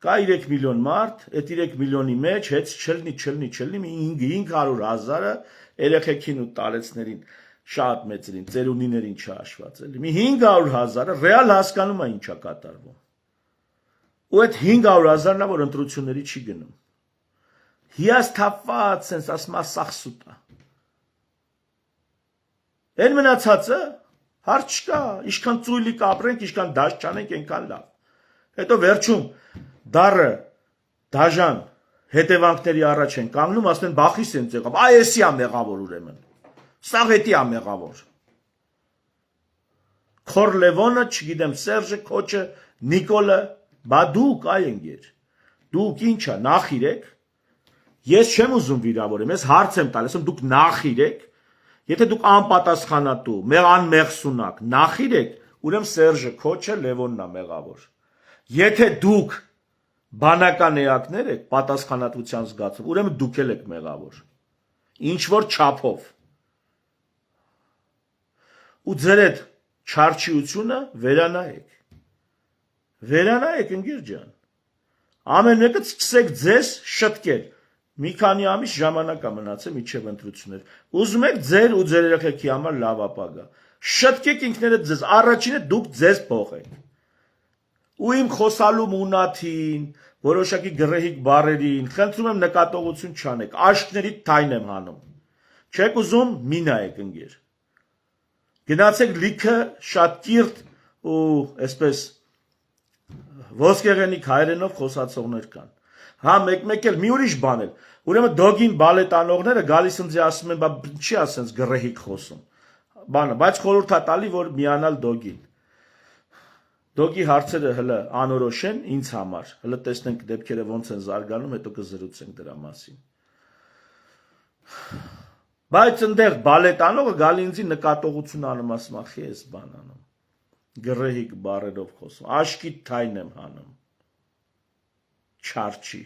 Կա 3 միլիոն մարդ, այդ 3 միլիոնի մեջ հետ չլնի 500,000-ը երեխեքին ու տարեցներին շատ մեծերին, ծերունիներին չհաշված էլի։ Մի 500,000-ը ռեալ հասկանում է ինչա կատարվում։ Ու այդ 500,000-ն է, որ ընտրությունների չի գնում։ Հիասթափված sense ասում ասախ սուտա։ Այն մնացածը հարց չկա, ինչքան ծույլիկ ապրենք, ինչքան դաշ չանենք, այնքան լավ։ Հետո վերջում դառը դաժան հետևանքների առաջ են կանգնում, ասում են բախիս են եղավ, այ էսի է մեղավոր ուրեմն։ Սա հետի է մեղավոր։ Քորլևոնը, չգիտեմ, Սերժը, Քոչը, Նիկոլը, բա դուք այ ընկեր։ Դուք ինչա նախիրեք։ Ես չեմ ուզում վիրավորեմ, ես հարց եմ տալիս, դուք նախիրեք։ Եթե դուք անպատասխանատու, անմեղսունակ նախիրեք, ուրեմն Սերժը, Քոչը, Լևոնն է մեղավոր։ Եթե դուք բանական էակներ եք, պատասխանատվության զգացում, ուրեմն դուք եք մեղավոր։ Ինչ որ չափով։ Ու ձեր այդ չարչիությունը վերանայեք։ Վերանայեք ընկեր ջան։ Ամեն մեկը սկսեք ձեզ շտկել։ Մի քանի ամիս ժամանակ է մնացել մինչև ընտրություններ։ Ուզում եք ձեր ու ձեր երեխեքի համար լավ ապագա։ Շտկեք ինքներդ ձեզ, առաջինը դուք ձեզ փոխեք։ Ու իմ խոսալու մունաթին, որոշակի գռեհիկ բառերին, խնդրում եմ նկատողություն չանեք, աշկներիդ թայն եմ հանում։ Չեք ուզում, մի նայեք ընկեր։ Գնացեք լիքը շատ կիրթ ու այսպես ոսկեղենիկ հայերենով խոսացողներ կան։ Հա մեկ էլ մի ուրիշ բան էլ։ Ուրեմն դոգին բալետանողները գալիս ընձի ասում են, բա չի ասենց գռեհիկ խոսում։ Բանը, բայց խորհուրդ է տալի, որ միանալ դոգին։ Դոգի հարցերը հələ անորոշ են ինձ համար։ Հələ տեսնենք դեպքերը ոնց են զարգանում, հետո կզրուցենք դրա մասին։ Բայց այնտեղ բալետանողը գալի ինձի նկատողություն անում, ասում ախի էս բան անում։ Գռեհիկ բառերով խոսում։ Աշկի թայն եմ հանում։ Չարչի։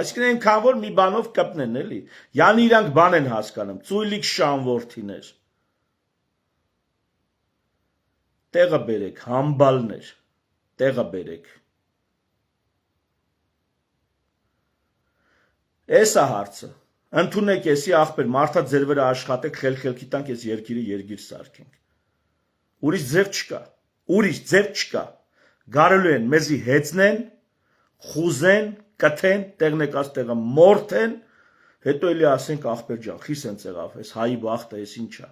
Այսինքն այնքան որ մի բանով կպնեն էլի։ Յանի իրանք բան են հասկանում, ծույլիկ շանվորթիներ։ Տեղը բերեք, համբալներ, տեղը բերեք։ Էսա հարցը։ Ընդունեք էսի աղբեր, մարդա ձեր վրա աշխատեք, խելքի տանք, ես երկիրը երգիր սարքենք։ Ուրիշ ձև չկա, ուրիշ ձև չկա։ Գարելու են մեզի հեծնեն, խուզեն, կթեն, տեղն եկած տեղը մորթեն, հետո էլի ասենք աղբեր ջան, խիս են եղավ, այս հայի բախտը, այս ինչա։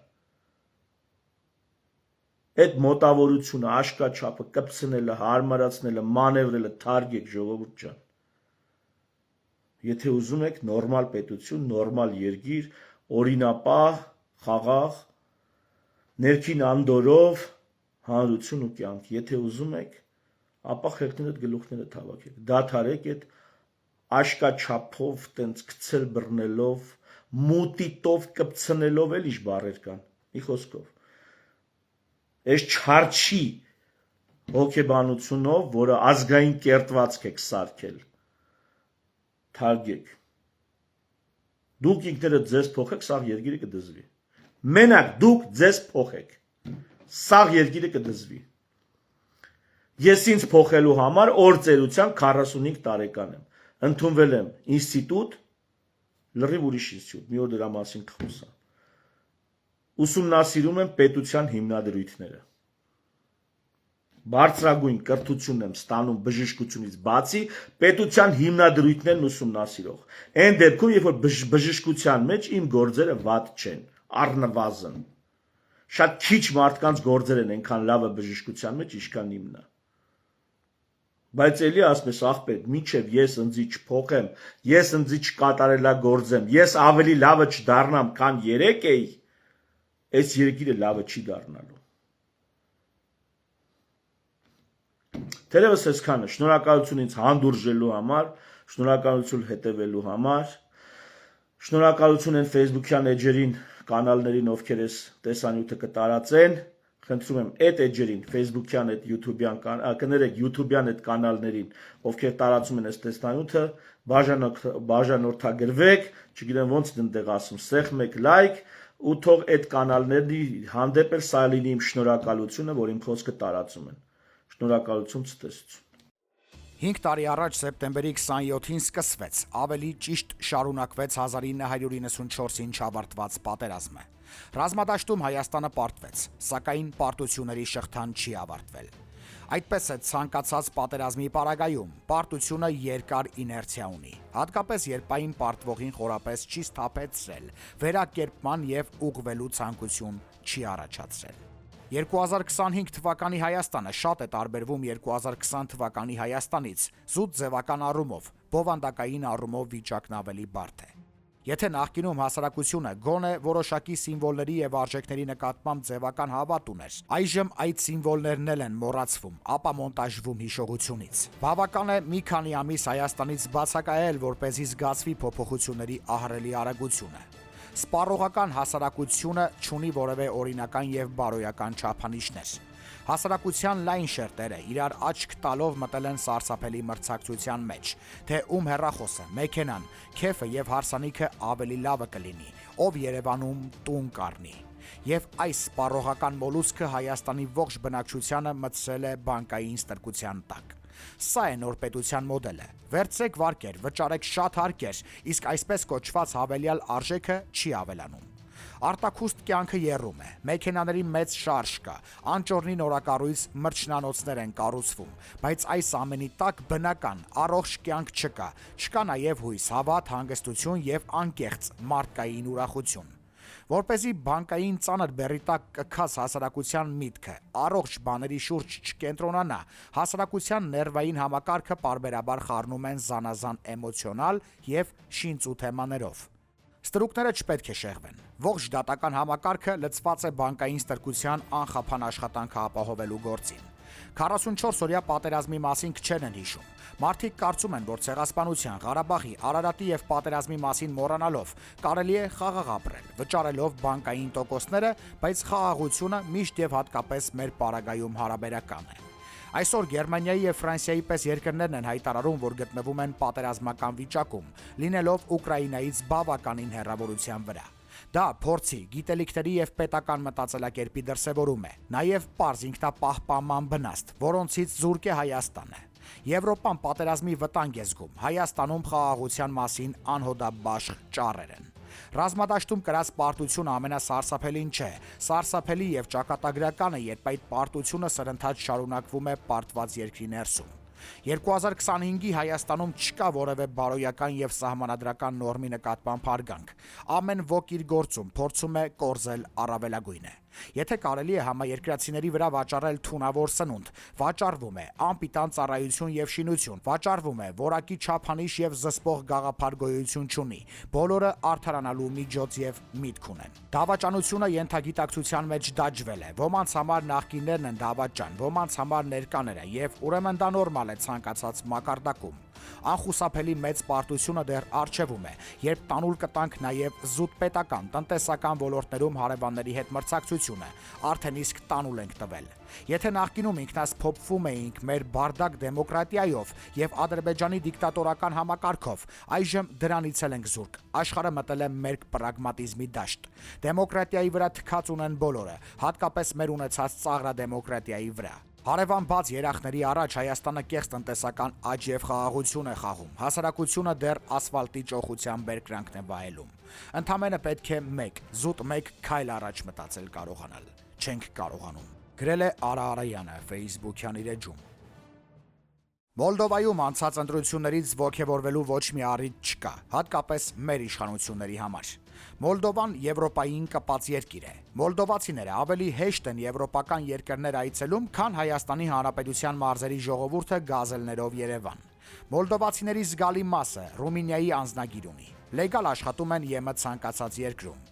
Այդ մոտավորությունը, աշկաչափը, կպցնելը, հարմարացնելը, մանևրելը թարգեք ժողովուրդ ջան։ Եթե ուզում եք նորմալ պետություն, նորմալ երկիր, օրինապահ, խաղաղ, ներքին անդորով, հանրություն ու կյանք, եթե ուզում եք, ապա խելքներդ գլուխները թավակեք, դադարեք այդ աշկաչափով, տենց գցել բռնելով, մուտիտով կպցնելով էլ իշ բառեր կան, մի խոսքով։ Այս չարչի հոգեբանությունով, որը ազգային կերտվածք եք սարքել, թարգեք։ Դուք ինքներդ ձեզ փոխեք, սաղ երկիրը կդզվի։ Մենակ դուք ձեզ փոխեք, սաղ երկիրը կդզվի։ Ես ինձ փոխելու համար օր ծերության 45 տարեկան եմ, ընդունվել եմ ինստիտուտ, լրիվ ուրիշ ինստիտուտ, մի օր դրա մասին կխոսամ։ Ուսումնասիրում եմ պետության հիմնադրույթները։ Բարձրագույն կրթություն եմ ստանում բժշկությունից բացի, պետության հիմնադրույթներն ուսումնասիրող։ Այն դեպքում, երբ որ բժշկության մեջ իմ գործերը վատ չեն, առնվազն։ Շատ քիչ մարդկանց գործեր են այնքան լավը բժշկության մեջ, ինչքան իմն է։ Բայց էլի ասպես աղբեր, մինչև ես ընձի չփոխեմ, ես ընձի չկատարելագործեմ, ես ավելի լավը չդառնամ, քան 3 էի, այս երկիրը լավը չի դառնալու։ Թերևս այսքանը, շնորհակալություն ինձ հանդուրժելու համար, շնորհակալություն հետևելու համար, շնորհակալություն են Facebook-յան էջերին, կանալներին, ովքեր այս տեսանյութը կտարածեն, խնդրում եմ այդ էջերին, Facebook-յան, այդ YouTube-յան, կներեք YouTube-յան այդ կանալներին, ովքեր տարածում են այս տեսանյութը, բաժանորդագրվեք, չգիտեմ ոնց դնդեղ ասում, սեղմեք լայք, ու թող այդ կանալների հանդեպ էլ սա լինի իմ շնորհակալությունը, որ իմ խոսքը տարածում են։ Շնորհակալություն ցտեսություն։ 5 տարի առաջ սեպտեմբերի 27-ին սկսվեց, ավելի ճիշտ շարունակվեց 1994-ին չավարտված պատերազմը։ Ռազմադաշտում Հայաստանը պարտվեց, սակայն պարտությունների շղթան չի ավարտվել։ Այդպես է ցանկացած պատերազմի պարագայում, պարտությունը երկար իներցիա ունի, հատկապես երբ այն պարտվողին խորապես չի սթափեցրել, վերակերպման եւ ուղղվելու ցանկություն չի առաջացրել։ 2025 թվականի Հայաստանը շատ է տարբերվում 2020 թվականի Հայաստանից, զուտ ձևական առումով, բովանդակային առումով վիճակն ավելի բարդ է։ Եթե նախկինում հասարակությունը գոնե որոշակի սիմվոլների եւ արժեքների նկատմամբ ձևական հավատ ուներ, այժմ այդ սիմվոլներն էլ են մոռացվում, ապա մոնտաժվում հիշողությունից։ Բավական է մի քանի ամիս Հայաստանից բացակայել, որպեսզի զգացվի փոփոխությունների ահռելի արագությունը։ Սպառողական հասարակությունը չունի որևէ օրինական եւ բարոյական չափանիշներ։ Հասարակության լայն շերտերը իրար աչք տալով մտել են սարսափելի մրցակցության մեջ, թե ում հեռախոսը, մեքենան, քեֆը եւ հարսանիքը ավելի լավը կլինի, ով Երևանում տուն կառնի։ Եվ այս սպառողական մոլուցքը Հայաստանի ողջ բնակչությանը մտցրել է բանկային ստրկության տակ։ Սա է նոր պետության մոդելը։ Վերցրեք վարկեր, վճարեք շատ հարկեր, իսկ այսպես կոչված հավելյալ արժեքը չի ավելանում։ Արտաքուստ կյանքը եռում է, մեքենաների մեծ շարժ կա, անճոռնի նորակառույց մրջնանոցներ են կառուցվում, բայց այս ամենի տակ բնական, առողջ կյանք չկա նաև հույս, հավատ, հանգստություն եւ անկեղծ մարդկային ուրախություն։ Որպեսզի բանկային ծանր բեռի տակ կքած հասարակության միտքը առողջ բաների շուրջ չկենտրոնանա, հասարակության ներվային համակարգը պարբերաբար խառնում են զանազան էմոցիոնալ եւ շինծու թեմաներով։ Ստրուկները չպետք է շեղվեն։ Ողջ դատական համակարգը լցված է բանկային ստրկության անխափան աշխատանքը ապահովելու գործին։ 44-օրյա պատերազմի մասին քչերն են հիշում։ Մարդիկ կարծում են, որ ցեղասպանության, Ղարաբաղի, Արարատի եւ պատերազմի մասին մոռանալով կարելի է խաղաղ ապրել, վճարելով բանկային տոկոսները, բայց խաղաղությունը միշտ եւ հատկապես մեր պարագայում հարաբերական է։ Այսօր Գերմանիայի եւ Ֆրանսիայի պես երկրներն են հայտարարում, որ գտնվում են պատերազմական վիճակում, լինելով Ուկրաինայից բավականին հեռավորության վրա։ Դա փորձի, գիտելիքների եւ պետական մտածելակերպի դրսեւորում է, նաեւ պարզ ինքնապահպանման բնաստ, որոնցից զուրկ է Հայաստանը։ Եվրոպան պատերազմի վտանգ է զգում, Հայաստանում խաղաղության մասին անհոդաբաշխ ճառեր են։ Ռազմադաշտում կրած պարտությունը ամենասարսափելին չէ, սարսափելի եւ ճակատագրական է, երբ այդ պարտությունը սրընթաց շարունակվում է պարտված երկրի ներսում։ 2025-ի Հայաստանում չկա որևէ բարոյական եւ սահմանադրական նորմի նկատմամբ հարգանք։ Ամեն ոք իր գործում փորձում է կորզել առավելագույնը։ Եթե կարելի է համաերկրացիների վրա վաճառել թունավոր սնունդ, վաճառվում է անպիտան ծառայություն եւ շինություն, վաճառվում է որակի չափանիշ եւ զսպող գաղափար գոյություն չունի։ Բոլորը արդարանալու միջոց եւ միտք ունեն։ Դավաճանությունը ենթագիտակցության մեջ դաջվել է։ Ոմանց համար նախկիններն են դավաճան, ոմանց համար ներկաները եւ ուրեմն դա նորմալ է ցանկացած մակարդակում։ Անխուսափելի մեծ պարտությունը դեռ առջևում է, երբ տանուլ կտանք նաև զուտ պետական, տնտեսական ոլորտներում հարևանների հետ մրցակցությունը, արդեն իսկ տանուլ ենք տվել։ Եթե նախկինում ինքնասփոփվում էինք մեր բարդակ դեմոկրատիայով եւ Ադրբեջանի դիկտատորական համակարգով, այժմ դրանից էլ ենք զուրկ։ Աշխարհը մտել է մերկ պրագմատիզմի դաշտ։ Դեմոկրատիայի վրա թքած ունեն բոլորը, հատկապես մեր ունեցած ծաղրա դեմոկրատիայի վրա։ Հարևան բաց երախների առաջ Հայաստանը կեղծ տնտեսական աճ եւ խաղաղություն է խաղում։ Հասարակությունը դեռ ասֆալտի ճոխության բերկրանքն է վայելում։ Ընդամենը պետք է զուտ մեկ քայլ առաջ մտածել կարողանալ։ Չենք կարողանում։ Գրել է Արա Արայանը Facebook-յան իր էջում։ Մոլդովայում անցած ընտրություններից ողջևորվելու ոչ մի առիթ չկա, հատկապես մեր իշխանությունների համար։ Մոլդովան Եվրոպային կպած երկիր է։ Մոլդովացիները ավելի հեշտ են եվրոպական երկրներ այցելում, քան Հայաստանի Հանրապետության մարզերի ժողովուրդը գազելներով Երևան։ Մոլդովացիների զգալի մասը Ռումինիայի անձնագիր ունի։ Լեգալ աշխատում են ԵՄ ցանկացած երկրում։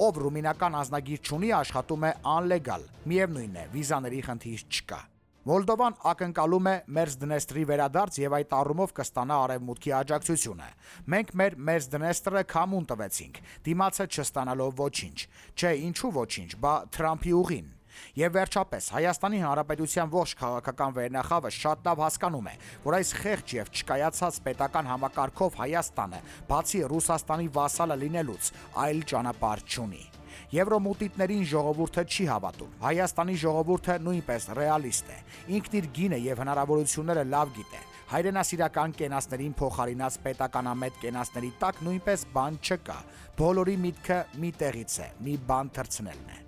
Ով ռումինական անձնագիր չունի, աշխատում է անլեգալ։ Միևնույն է, վիզաների խնդիր չկա։ Մոլդովան ակնկալում է Մերձդնեստրի վերադարձ եւ այդ առումով կստանա արևմուտքի աջակցությունը։ Մենք մեր Մերձդնեստրը քամուն տվեցինք, դիմացը չստանալով ոչինչ։ Չէ, ինչու ոչինչ, բա Թրամփի ուղին։ Եվ վերջապես Հայաստանի Հանրապետության ողջ քաղաքական վերնախավը շատ լավ հասկանում է, որ այս խեղճ եւ չկայացած պետական համակարգով Հայաստանը, բացի Ռուսաստանի վասալը լինելուց, այլ ճանապարհ չունի։ Եվրոմուտիտներին ժողովուրդը չի հավատում։ Հայաստանի ժողովուրդը նույնպես ռեալիստ է։ Ինքն իր գինը եւ հնարավորությունները լավ գիտե։ Հայրենասիրական կենացներին փոխարինած պետականամետ կենացների տակ նույնպես բան չկա։ Բոլորի միտքը մի տեղից է՝ մի բան թռցնելն է։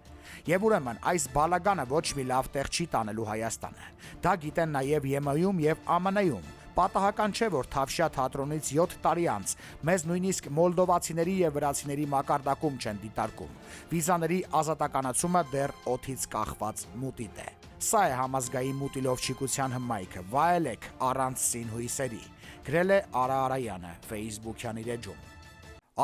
Եվ ուրեմն այս բալագանը ոչ մի լավ տեղ չի տանելու Հայաստանը։ Դա գիտեն նաև ԵՄ-ում եւ ԱՄՆ-ում։ Պատահական չէ, որ Թավշյա թատրոնից 7 տարի անց մեզ նույնիսկ մոլդովացիների եւ վրացիների մակարդակում չեն դիտարկում։ Վիզաների ազատականացումը դեռ օդից կախված մուտիտ է։ Սա է համազգային մուտիլովչիկության հմայքը։ Վայելեք առանց սինհույսերի։ Գրել է Արա Արայանը Facebook-յան իր էջում։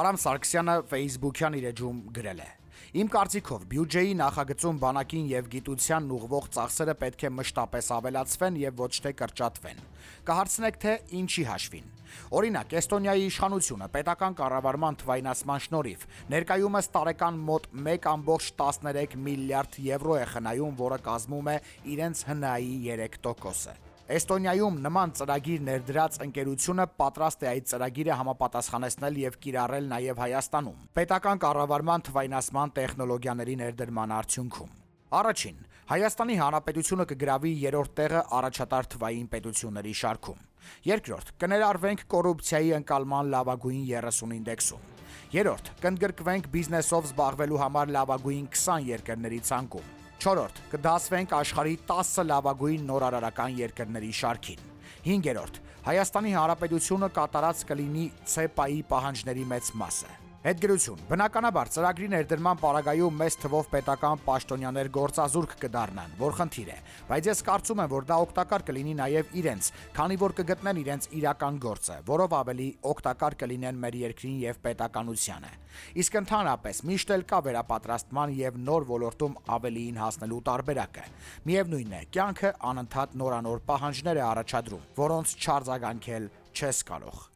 Արամ Սարգսյանը Facebook-յան իր էջում գրել է. Իմ կարծիքով բյուջեի նախագծում բանակին եւ գիտությանն ուղղվող ծախսերը պետք է մշտապես ավելացվեն եւ ոչ թե կրճատվեն։ Կհարցնեք, թե ինչի հաշվին։ Օրինակ, Էստոնիայի իշխանությունը պետական կառավարման թվայնացման շնորհիվ ներկայումս տարեկան մոտ 1.13 միլիարդ եվրո է խնայում, որը կազմում է իրենց ՀՆԱ-ի 3%-ը։ Էստոնիայում նման ծրագիր ներդրած ընկերությունը պատրաստ է այդ ծրագիրը համապատասխանեցնել եւ կիրառել նաեւ Հայաստանում պետական կառավարման թվայնացման տեխնոլոգիաների ներդրման արդյունքում։ Առաջին, Հայաստանի Հանրապետությունը կգրավի 3-րդ տեղը առաջատար թվային պետությունների շարքում։ Երկրորդ, կներառվենք կոռուպցիայի ընկալման լավագույն 30 ինդեքսում։ Երրորդ, կընդգրկվենք բիզնեսով զբաղվելու համար լավագույն 20 երկրների ցանկում։ Չորրորդ, կդասվենք աշխարհի 10 լավագույն նորարարական երկրների շարքին։ Հինգերորդ, Հայաստանի Հանրապետությունը կատարած կլինի ՑԵՊԱ-ի պահանջների մեծ մասը։ Հետգրություն. բնականաբար ծրագրի ներդրման պարագայում մեծ թվով պետական պաշտոնյաներ գործազուրկ կդառնան, որ խնդիր է, բայց ես կարծում եմ, որ դա օգտակար կլինի նաև իրենց, քանի որ կգտնեն իրենց իրական գործը, որով ավելի օգտակար կլինեն մեր երկրին եւ պետականությանը։ Իսկ ընդհանրապես միշտ էլ կա վերապատրաստման եւ նոր ոլորտում ավելիին հասնելու տարբերակը։ Միևնույնն է, կյանքը անընդհատ նորանոր պահանջներ է առաջադրում, որոնց չարձագանքել չես կարող։